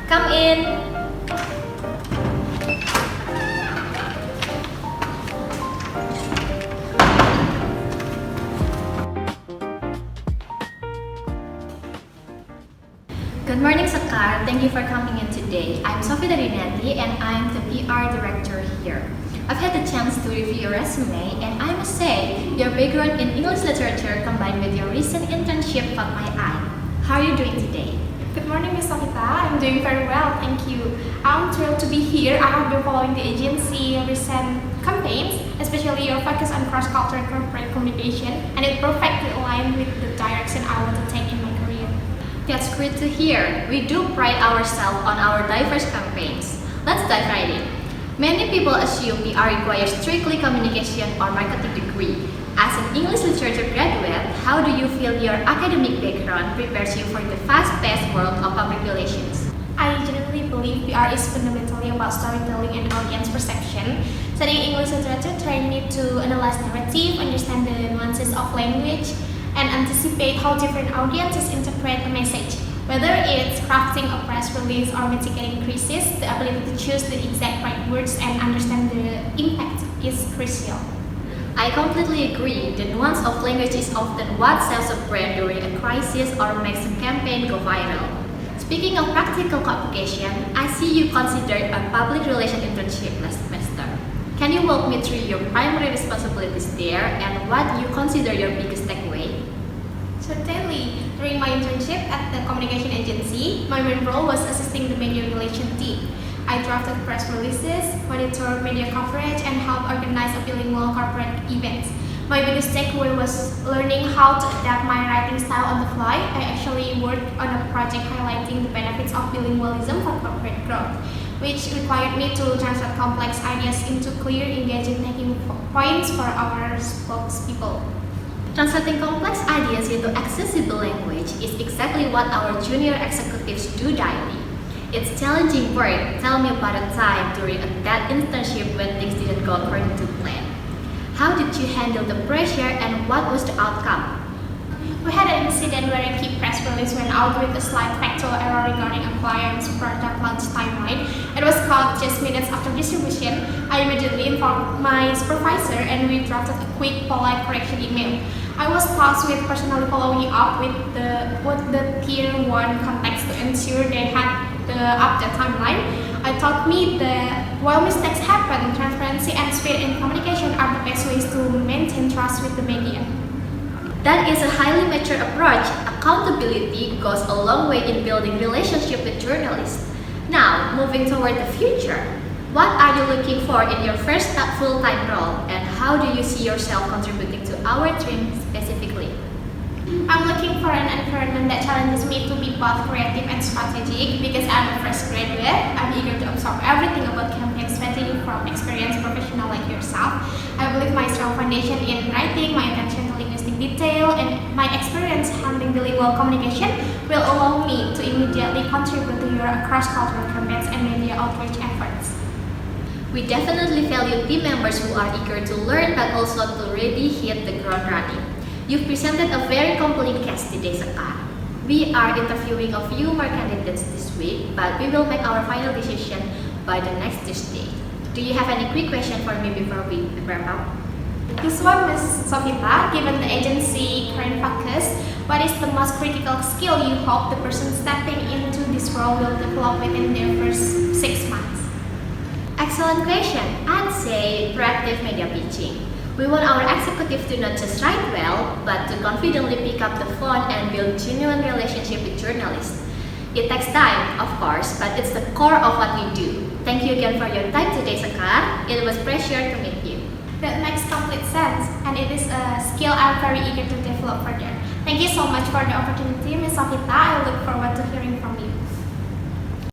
Come in. Good morning, Sakar. Thank you for coming in today. I'm Sophie Darinati and I'm the PR director here. I've had the chance to review your resume and I must say, your background in English literature combined with your recent internship caught my eye. How are you doing today? Good morning, Ms. Sofita. I'm doing very well, thank you. I'm thrilled to be here. I have been following the agency recent campaigns, especially your focus on cross-cultural corporate communication, and it perfectly aligned with the direction I want to take in my career. That's great to hear. We do pride ourselves on our diverse campaigns. Let's dive right in. Many people assume PR requires strictly communication or marketing degree. As an English literature graduate, how do you feel your academic background prepares you for the fast-paced world of public relations? I genuinely believe PR is fundamentally about storytelling and audience perception. Studying English literature trained me to analyze narrative, understand the nuances of language, and anticipate how different audiences interpret a message. Whether it's crafting a press release or mitigating crisis, the ability to choose the exact right words and understand the impact is crucial. I completely agree. The nuance of language is often what sells a brand during a crisis or makes a campaign go viral. Speaking of practical application, I see you considered a public relations internship last semester. Can you walk me through your primary responsibilities there and what you consider your biggest takeaway? Certainly. During my internship at the communication agency, my main role was assisting the media relations team. I drafted press releases, monitored media coverage, and helped organize a bilingual corporate events. My biggest takeaway was learning how to adapt my writing style on the fly. I actually worked on a project highlighting the benefits of bilingualism for corporate growth, which required me to translate complex ideas into clear, engaging talking points for our spokespeople. Translating complex ideas into accessible language is exactly what our junior executives do daily. It's challenging work. Tell me about a time during that internship when things didn't go according to plan. How did you handle the pressure and what was the outcome? We had an incident where a key press release went out with a slight factual error regarding a client's product launch timeline. It was caught just minutes after distribution. I immediately informed my supervisor and we drafted a quick, polite correction email. I was tasked with personally following up with the tier 1 contacts to ensure they had the update timeline. I taught me that while mistakes happen, transparency and speed in communication are the best ways to maintain trust with the media. That is a highly mature approach. Accountability goes a long way in building relationship with journalists. Now, moving toward the future, what are you looking for in your first full-time role and how do you see yourself contributing to our team specifically? I'm looking for an environment that challenges me to be both creative and strategic because I'm a fresh graduate. I'm eager to absorb everything about campaign strategy from experienced professionals like yourself. I believe my strong foundation in writing, my attention to linguistic detail, and my experience handling bilingual communication will allow me to immediately contribute to your cross-cultural campaigns and media outreach efforts. We definitely value team members who are eager to learn but also to really hit the ground running. You've presented a very complete case today, Sakar. We are interviewing a few more candidates this week, but we will make our final decision by the next Tuesday. Do you have any quick question for me before we wrap up? This one, Ms. Sofita, given the agency current focus, what is the most critical skill you hope the person stepping into this role will develop within their first 6 months? Excellent question. I'd say proactive media pitching. We want our executives to not just write well, but to confidently pick up the phone and build genuine relationship with journalists. It takes time, of course, but it's the core of what we do. Thank you again for your time today, Sakar. It was a pleasure to meet you. That makes complete sense, and it is a skill I'm very eager to develop further. Thank you so much for the opportunity, Ms. Sofita. I look forward to hearing from you.